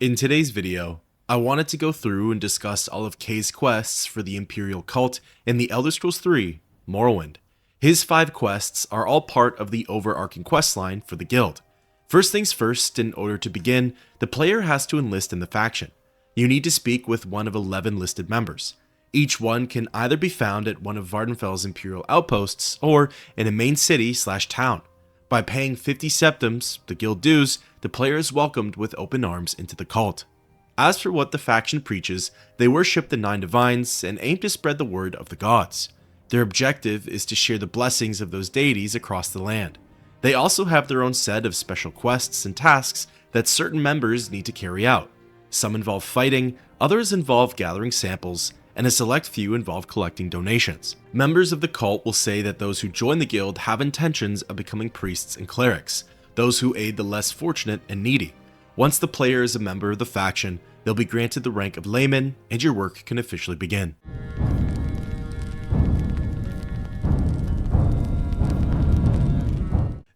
In today's video, I wanted to go through and discuss all of Kaye's quests for the Imperial cult in the Elder Scrolls 3, Morrowind. His 5 quests are all part of the overarching questline for the guild. First things first, in order to begin, the player has to enlist in the faction. You need to speak with one of 11 listed members. Each one can either be found at one of Vvardenfell's Imperial outposts or in a main city/town. By paying 50 septims, the guild dues, the player is welcomed with open arms into the cult. As for what the faction preaches, they worship the 9 divines and aim to spread the word of the gods. Their objective is to share the blessings of those deities across the land. They also have their own set of special quests and tasks that certain members need to carry out. Some involve fighting, others involve gathering samples, and a select few involve collecting donations. Members of the cult will say that those who join the guild have intentions of becoming priests and clerics, those who aid the less fortunate and needy. Once the player is a member of the faction, they'll be granted the rank of layman, and your work can officially begin.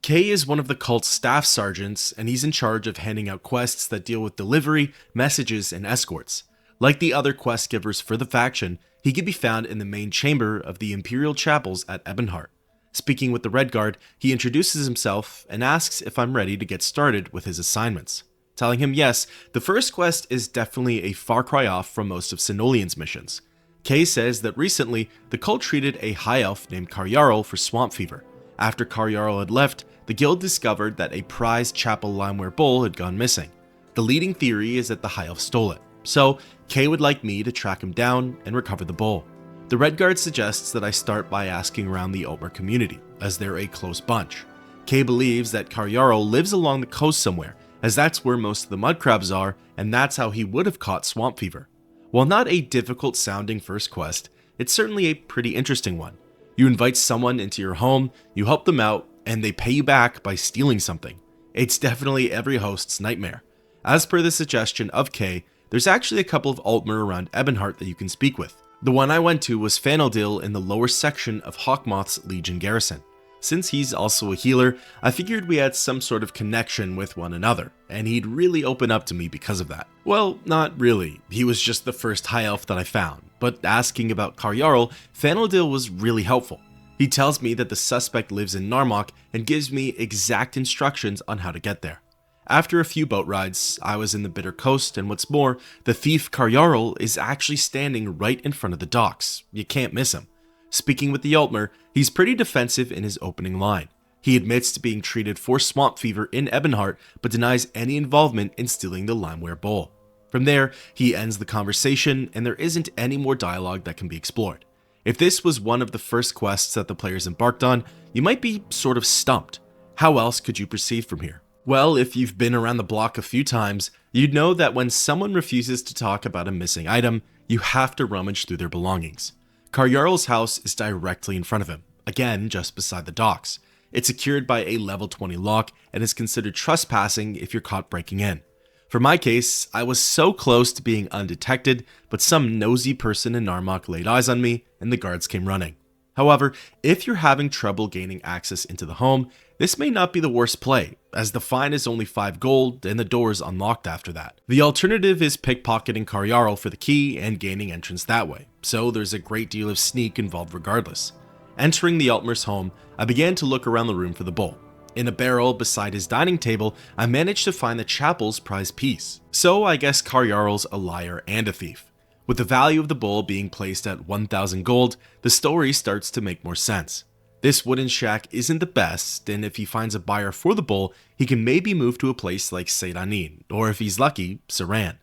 Kaye is one of the cult's staff sergeants, and he's in charge of handing out quests that deal with delivery, messages, and escorts. Like the other quest givers for the faction, he can be found in the main chamber of the Imperial chapels at Ebonheart. Speaking with the Red Guard, he introduces himself and asks if I'm ready to get started with his assignments. Telling him yes, the first quest is definitely a far cry off from most of Sinolian's missions. Kaye says that recently, the cult treated a high elf named Karyarl for swamp fever. After Karyarl had left, the guild discovered that a prized chapel Limeware bowl had gone missing. The leading theory is that the high elf stole it, so Kaye would like me to track him down and recover the bowl. The Red Guard suggests that I start by asking around the Altmer community, as they're a close bunch. Kaye believes that Karyarl lives along the coast somewhere, as that's where most of the mud crabs are, and that's how he would have caught swamp fever. While not a difficult sounding first quest, it's certainly a pretty interesting one. You invite someone into your home, you help them out, and they pay you back by stealing something. It's definitely every host's nightmare. As per the suggestion of Kaye, there's actually a couple of Altmer around Ebonheart that you can speak with. The one I went to was Fanildil in the lower section of Hawkmoth's Legion garrison. Since he's also a healer, I figured we had some sort of connection with one another, and he'd really open up to me because of that. Well, not really. He was just the first high elf that I found, but asking about Karyarl, Fanildil was really helpful. He tells me that the suspect lives in Narmok and gives me exact instructions on how to get there. After a few boat rides, I was in the Bitter Coast, and what's more, the thief Karyarl is actually standing right in front of the docks. You can't miss him. Speaking with the Altmer, he's pretty defensive in his opening line. He admits to being treated for swamp fever in Ebonheart, but denies any involvement in stealing the Limeware bowl. From there, he ends the conversation, and there isn't any more dialogue that can be explored. If this was one of the first quests that the players embarked on, you might be sort of stumped. How else could you proceed from here? Well, if you've been around the block a few times, you'd know that when someone refuses to talk about a missing item, you have to rummage through their belongings. Karyarl's house is directly in front of him, again just beside the docks. It's secured by a level 20 lock and is considered trespassing if you're caught breaking in. For my case, I was so close to being undetected, but some nosy person in Narmok laid eyes on me and the guards came running. However, if you're having trouble gaining access into the home, this may not be the worst play, as the fine is only 5 gold and the door is unlocked after that. The alternative is pickpocketing Karyarl for the key and gaining entrance that way, so there's a great deal of sneak involved regardless. Entering the Altmer's home, I began to look around the room for the bowl. In a barrel beside his dining table, I managed to find the chapel's prized piece. So I guess Karyarl's a liar and a thief. With the value of the bowl being placed at 1,000 gold, the story starts to make more sense. This wooden shack isn't the best, and if he finds a buyer for the bowl, he can maybe move to a place like Seydanin, or if he's lucky, Saran.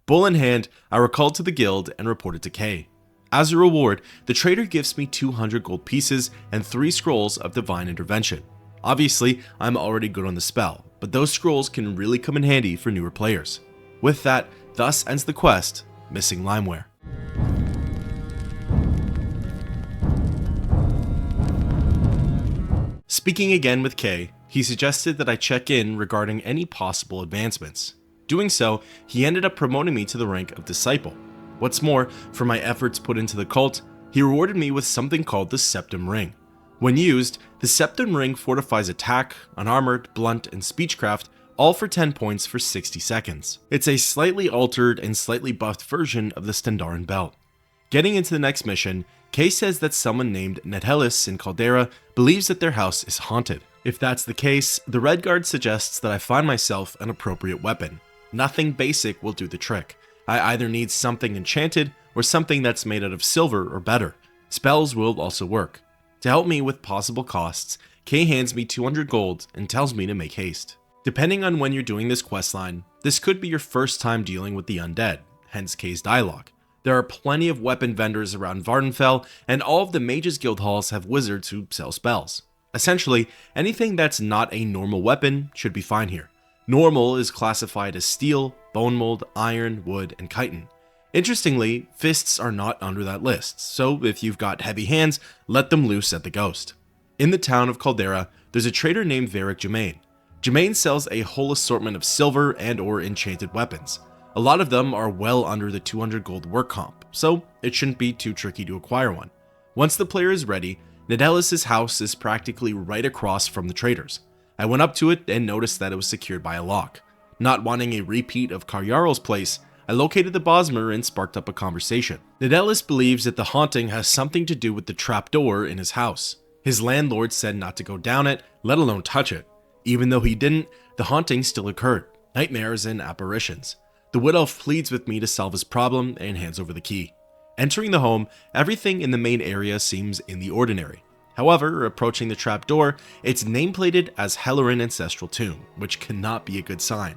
Bowl in hand, I recalled to the guild and reported to Kaye. As a reward, the trader gives me 200 gold pieces and 3 scrolls of divine intervention. Obviously, I'm already good on the spell, but those scrolls can really come in handy for newer players. With that, thus ends the quest, Missing Limeware. Speaking again with Kaye, he suggested that I check in regarding any possible advancements. Doing so, he ended up promoting me to the rank of Disciple. What's more, for my efforts put into the cult, he rewarded me with something called the Septim Ring. When used, the Septim Ring fortifies attack, unarmored, blunt, and speechcraft, all for 10 points for 60 seconds. It's a slightly altered and slightly buffed version of the Standaran belt. Getting into the next mission, Kaye says that someone named Nethelis in Caldera believes that their house is haunted. If that's the case, the Red Guard suggests that I find myself an appropriate weapon. Nothing basic will do the trick. I either need something enchanted or something that's made out of silver or better. Spells will also work. To help me with possible costs, Kaye hands me 200 gold and tells me to make haste. Depending on when you're doing this questline, this could be your first time dealing with the undead, hence Kaye's dialogue. There are plenty of weapon vendors around Vvardenfell, and all of the Mages Guild halls have wizards who sell spells. Essentially, anything that's not a normal weapon should be fine here. Normal is classified as steel, bone mold, iron, wood, and chitin. Interestingly, fists are not under that list, so if you've got heavy hands, let them loose at the ghost. In the town of Caldera, there's a trader named Varric Germain. Germain sells a whole assortment of silver and or enchanted weapons. A lot of them are well under the 200 gold work comp, so it shouldn't be too tricky to acquire one. Once the player is ready, Nethelis' house is practically right across from the trader's. I went up to it and noticed that it was secured by a lock. Not wanting a repeat of Karjarl's place, I located the Bosmer and sparked up a conversation. Nethelis believes that the haunting has something to do with the trapdoor in his house. His landlord said not to go down it, let alone touch it. Even though he didn't, the haunting still occurred. Nightmares and apparitions. The Wood Elf pleads with me to solve his problem and hands over the key. Entering the home, everything in the main area seems in the ordinary. However, approaching the trapdoor, it's nameplated as Hellerin Ancestral Tomb, which cannot be a good sign.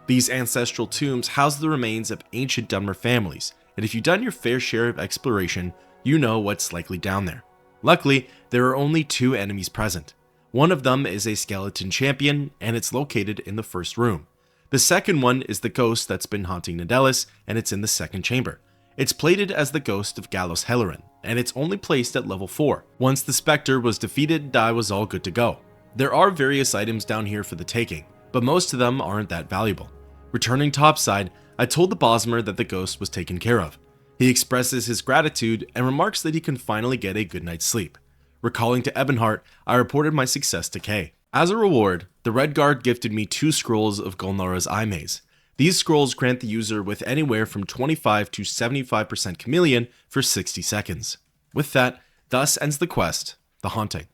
These ancestral tombs house the remains of ancient Dunmer families, and if you've done your fair share of exploration, you know what's likely down there. Luckily, there are only 2 enemies present. One of them is a skeleton champion, and it's located in the first room. The second one is the ghost that's been haunting Nethelis, and it's in the second chamber. It's plated as the ghost of Gallos Hellerin, and it's only placed at level 4. Once the specter was defeated, I was all good to go. There are various items down here for the taking, but most of them aren't that valuable. Returning topside, I told the Bosmer that the ghost was taken care of. He expresses his gratitude and remarks that he can finally get a good night's sleep. Recalling to Ebonheart, I reported my success to Kaye. As a reward, the Red Guard gifted me 2 scrolls of Golnara's Eye Maze. These scrolls grant the user with anywhere from 25 to 75% chameleon for 60 seconds. With that, thus ends the quest, The Haunting.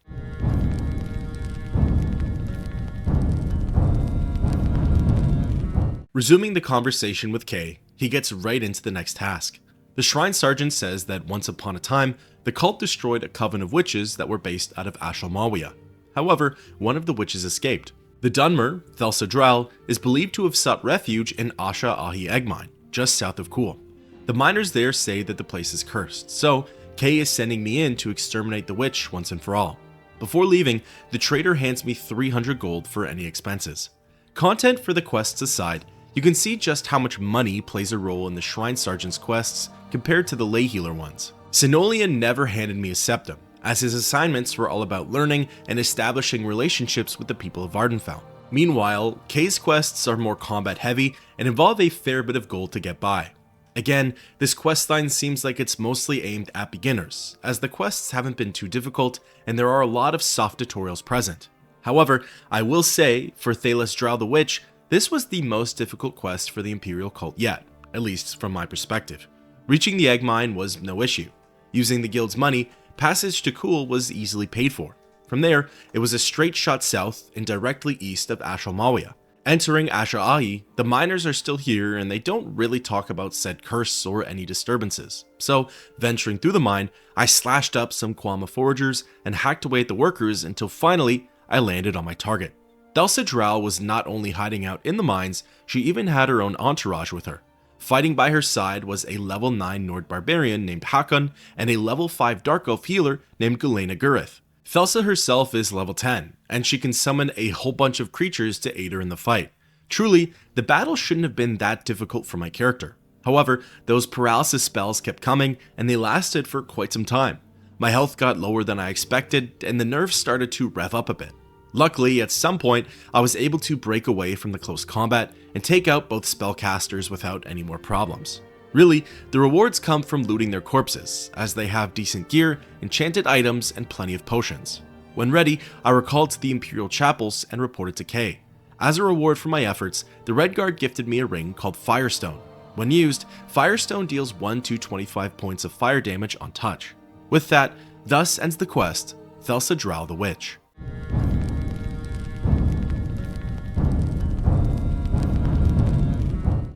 Resuming the conversation with Kaye, he gets right into the next task. The Shrine Sergeant says that once upon a time, the cult destroyed a coven of witches that were based out of Ashalmawia. However, one of the witches escaped. The Dunmer, Thelsa Dral, is believed to have sought refuge in Asha Ahi Eggmine, just south of Kuhl. The miners there say that the place is cursed, so Kaye is sending me in to exterminate the witch once and for all. Before leaving, the trader hands me 300 gold for any expenses. Content for the quests aside, you can see just how much money plays a role in the Shrine Sergeant's quests compared to the lay healer ones. Sinolian never handed me a septum, as his assignments were all about learning and establishing relationships with the people of Vvardenfell. Meanwhile, Kaye's quests are more combat heavy and involve a fair bit of gold to get by. Again, this questline seems like it's mostly aimed at beginners, as the quests haven't been too difficult and there are a lot of soft tutorials present. However, I will say, for Thelsa Dral the Witch, this was the most difficult quest for the Imperial cult yet, at least from my perspective. Reaching the egg mine was no issue. Using the guild's money, passage to Kuhl was easily paid for. From there, it was a straight shot south and directly east of Ashalmawia. Entering Asha Ahi, the miners are still here and they don't really talk about said curse or any disturbances. So, venturing through the mine, I slashed up some Kwama foragers and hacked away at the workers until finally I landed on my target. Thelsa Dral was not only hiding out in the mines, she even had her own entourage with her. Fighting by her side was a level 9 Nord barbarian named Hakon and a level 5 Dark Elf healer named Galena Gurith. Thelsa herself is level 10, and she can summon a whole bunch of creatures to aid her in the fight. Truly, the battle shouldn't have been that difficult for my character. However, those paralysis spells kept coming, and they lasted for quite some time. My health got lower than I expected, and the nerves started to rev up a bit. Luckily, at some point, I was able to break away from the close combat and take out both spellcasters without any more problems. Really, the rewards come from looting their corpses, as they have decent gear, enchanted items, and plenty of potions. When ready, I recalled to the Imperial chapels and reported to Kaye. As a reward for my efforts, the Red Guard gifted me a ring called Firestone. When used, Firestone deals 1d25 points of fire damage on touch. With that, thus ends the quest, Thelsa Dral the Witch.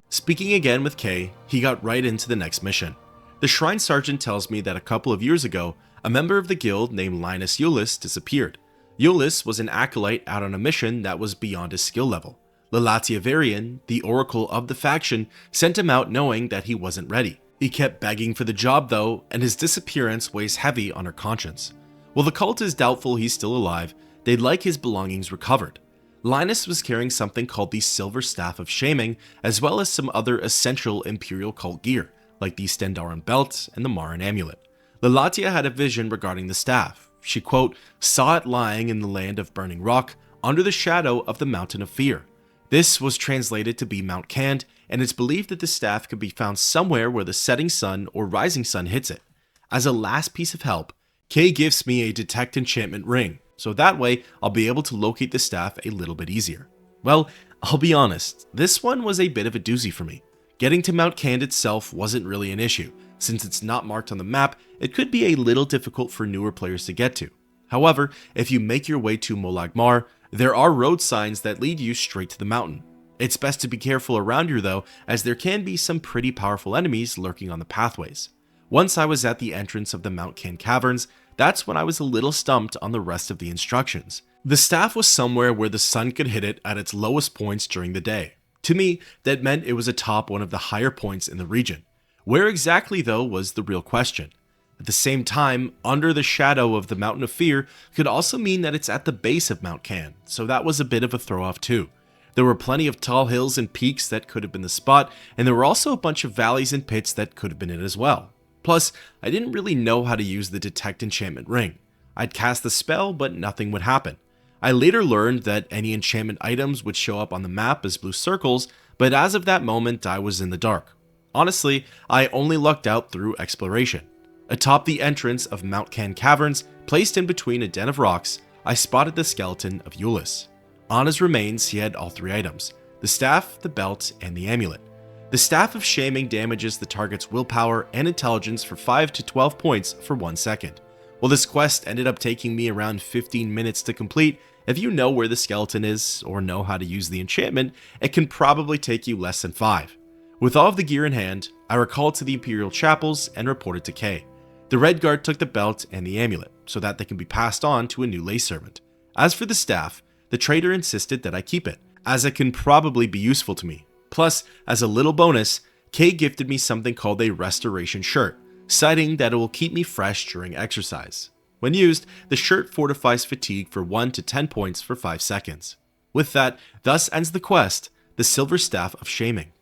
Speaking again with Kaye, he got right into the next mission. The Shrine Sergeant tells me that a couple of years ago, a member of the guild named Linus Eulis disappeared. Eulis was an acolyte out on a mission that was beyond his skill level. Lalatia Varian, the oracle of the faction, sent him out knowing that he wasn't ready. He kept begging for the job though, and his disappearance weighs heavy on her conscience. While the cult is doubtful he's still alive, they'd like his belongings recovered. Linus was carrying something called the Silver Staff of Shaming, as well as some other essential Imperial cult gear, like the Stendaran belt and the Marin amulet. Lalatia had a vision regarding the staff. She, quote, saw it lying in the land of burning rock, under the shadow of the Mountain of Fear. This was translated to be Mount Cand, and it's believed that the staff could be found somewhere where the setting sun or rising sun hits it. As a last piece of help, Kaye gives me a Detect Enchantment ring, so that way I'll be able to locate the staff a little bit easier. Well, I'll be honest, this one was a bit of a doozy for me. Getting to Mount Cand itself wasn't really an issue. Since it's not marked on the map, it could be a little difficult for newer players to get to. However, if you make your way to Molag Mar, there are road signs that lead you straight to the mountain. It's best to be careful around here though, as there can be some pretty powerful enemies lurking on the pathways. Once I was at the entrance of the Mount Cand caverns, that's when I was a little stumped on the rest of the instructions. The staff was somewhere where the sun could hit it at its lowest points during the day. To me, that meant it was atop one of the higher points in the region. Where exactly though was the real question. At the same time, under the shadow of the Mountain of Fear could also mean that it's at the base of Mount Cand, so that was a bit of a throw-off too. There were plenty of tall hills and peaks that could have been the spot, and there were also a bunch of valleys and pits that could have been it as well. Plus, I didn't really know how to use the Detect Enchantment ring. I'd cast the spell, but nothing would happen. I later learned that any enchantment items would show up on the map as blue circles, but as of that moment I was in the dark. Honestly, I only lucked out through exploration. Atop the entrance of Mount Cand caverns, placed in between a den of rocks, I spotted the skeleton of Eulis. On his remains, he had all three items: the staff, the belt, and the amulet. The Staff of Shaming damages the target's willpower and intelligence for 5 to 12 points for 1 second. While this quest ended up taking me around 15 minutes to complete, if you know where the skeleton is or know how to use the enchantment, it can probably take you less than 5. With all of the gear in hand, I recalled to the Imperial chapels and reported to Kaye. The Red Guard took the belt and the amulet, so that they can be passed on to a new lay servant. As for the staff, the trader insisted that I keep it, as it can probably be useful to me. Plus, as a little bonus, Kaye gifted me something called a Restoration Shirt, citing that it will keep me fresh during exercise. When used, the shirt fortifies fatigue for 1 to 10 points for 5 seconds. With that, thus ends the quest, the Silver Staff of Shaming.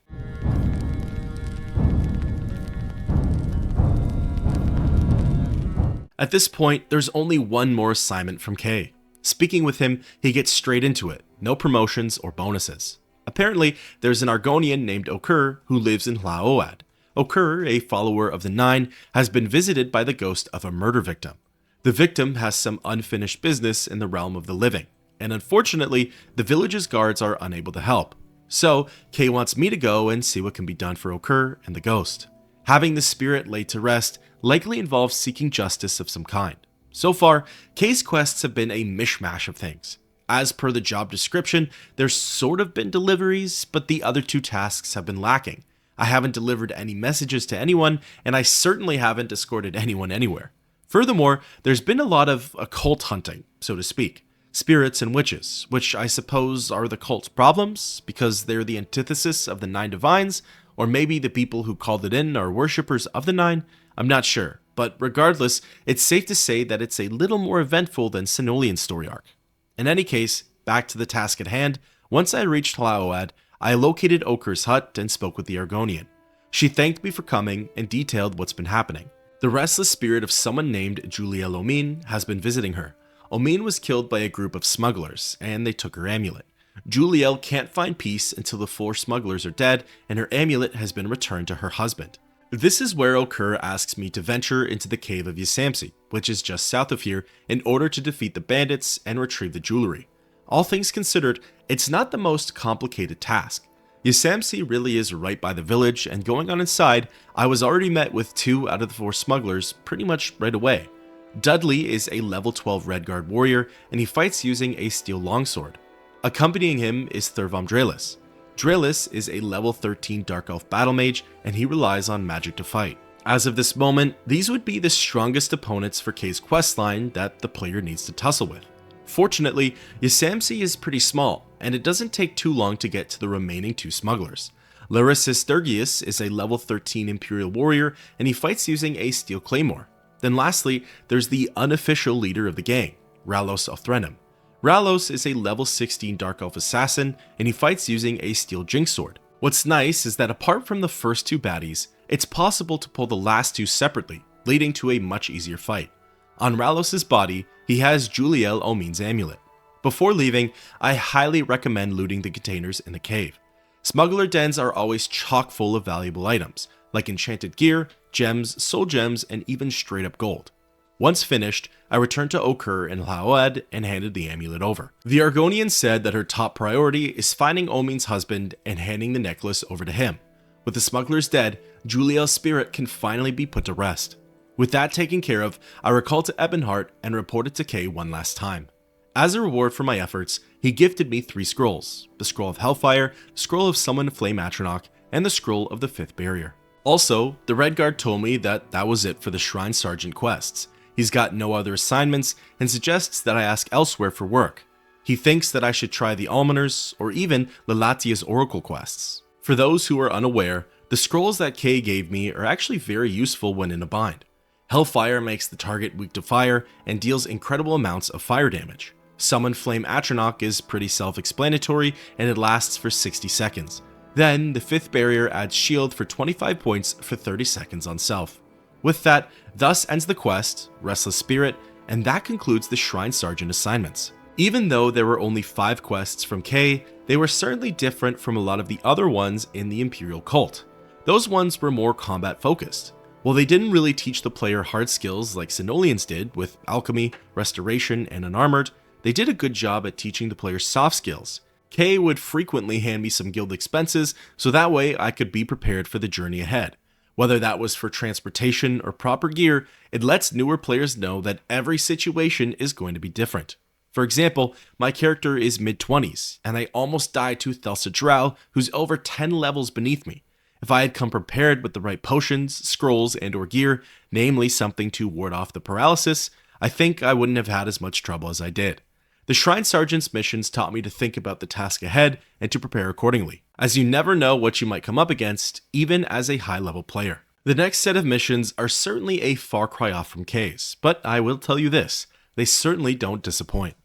At this point, there's only one more assignment from Kaye. Speaking with him, he gets straight into it, no promotions or bonuses. Apparently, there's an Argonian named Okur who lives in Hlaoad. Okur, a follower of the Nine, has been visited by the ghost of a murder victim. The victim has some unfinished business in the realm of the living, and unfortunately, the village's guards are unable to help. So, Kaye wants me to go and see what can be done for Okur and the ghost. Having the spirit laid to rest likely involves seeking justice of some kind. So far, Kaye's quests have been a mishmash of things. As per the job description, there's sort of been deliveries, but the other 2 tasks have been lacking. I haven't delivered any messages to anyone, and I certainly haven't escorted anyone anywhere. Furthermore, there's been a lot of occult hunting, so to speak. Spirits and witches, which I suppose are the cult's problems, because they're the antithesis of the 9 divines, or maybe the people who called it in are worshippers of the 9, I'm not sure. But regardless, it's safe to say that it's a little more eventful than Sinolian's story arc. In any case, back to the task at hand, once I reached Hlaoad, I located Okur's hut and spoke with the Argonian. She thanked me for coming and detailed what's been happening. The restless spirit of someone named Juliel Omin has been visiting her. Omin was killed by a group of smugglers, and they took her amulet. Juliel can't find peace until the 4 smugglers are dead and her amulet has been returned to her husband. This is where Okur asks me to venture into the cave of Ysamsi, which is just south of here, in order to defeat the bandits and retrieve the jewelry. All things considered, it's not the most complicated task. Yasamsi really is right by the village, and going on inside, I was already met with 2 out of the 4 smugglers pretty much right away. Dudley is a level 12 Redguard warrior, and he fights using a steel longsword. Accompanying him is Thurvam Dralis. Dralis is a level 13 Dark Elf battle mage, and he relies on magic to fight. As of this moment, these would be the strongest opponents for Kaye's questline that the player needs to tussle with. Fortunately, Yasamsi is pretty small, and it doesn't take too long to get to the remaining 2 smugglers. Larissa Sturgius is a level 13 Imperial warrior, and he fights using a steel claymore. Then lastly, there's the unofficial leader of the gang, Ralos Othrenim. Ralos is a level 16 Dark Elf assassin, and he fights using a steel jinx sword. What's nice is that apart from the first 2 baddies, it's possible to pull the last 2 separately, leading to a much easier fight. On Ralos' body, he has Juliel Omin's amulet. Before leaving, I highly recommend looting the containers in the cave. Smuggler dens are always chock full of valuable items, like enchanted gear, gems, soul gems, and even straight up gold. Once finished, I returned to Okur and Laoed and handed the amulet over. The Argonian said that her top priority is finding Omin's husband and handing the necklace over to him. With the smugglers dead, Juliel's spirit can finally be put to rest. With that taken care of, I recalled to Ebonheart and reported to Kaye one last time. As a reward for my efforts, he gifted me 3 scrolls: the Scroll of Hellfire, the Scroll of Summon Flame Atronach, and the Scroll of the 5th Barrier. Also, the Redguard told me that was it for the Shrine Sergeant quests. He's got no other assignments and suggests that I ask elsewhere for work. He thinks that I should try the Almoners or even Lalatia's Oracle quests. For those who are unaware, the scrolls that Kaye gave me are actually very useful when in a bind. Hellfire makes the target weak to fire and deals incredible amounts of fire damage. Summon Flame Atronach is pretty self-explanatory and it lasts for 60 seconds. Then, the 5th Barrier adds shield for 25 points for 30 seconds on self. With that, thus ends the quest, Restless Spirit, and that concludes the Shrine Sergeant assignments. Even though there were only 5 quests from Kaye, they were certainly different from a lot of the other ones in the Imperial cult. Those ones were more combat focused. While they didn't really teach the player hard skills like Sinolians did with alchemy, restoration, and unarmored, they did a good job at teaching the player soft skills. Kaye would frequently hand me some guild expenses so that way I could be prepared for the journey ahead. Whether that was for transportation or proper gear, it lets newer players know that every situation is going to be different. For example, my character is mid-20s, and I almost died to Thelsa Dral, who's over 10 levels beneath me. If I had come prepared with the right potions, scrolls, and or gear, namely something to ward off the paralysis, I think I wouldn't have had as much trouble as I did. The Shrine Sergeant's missions taught me to think about the task ahead and to prepare accordingly, as you never know what you might come up against, even as a high-level player. The next set of missions are certainly a far cry off from Kaye's, but I will tell you this, they certainly don't disappoint.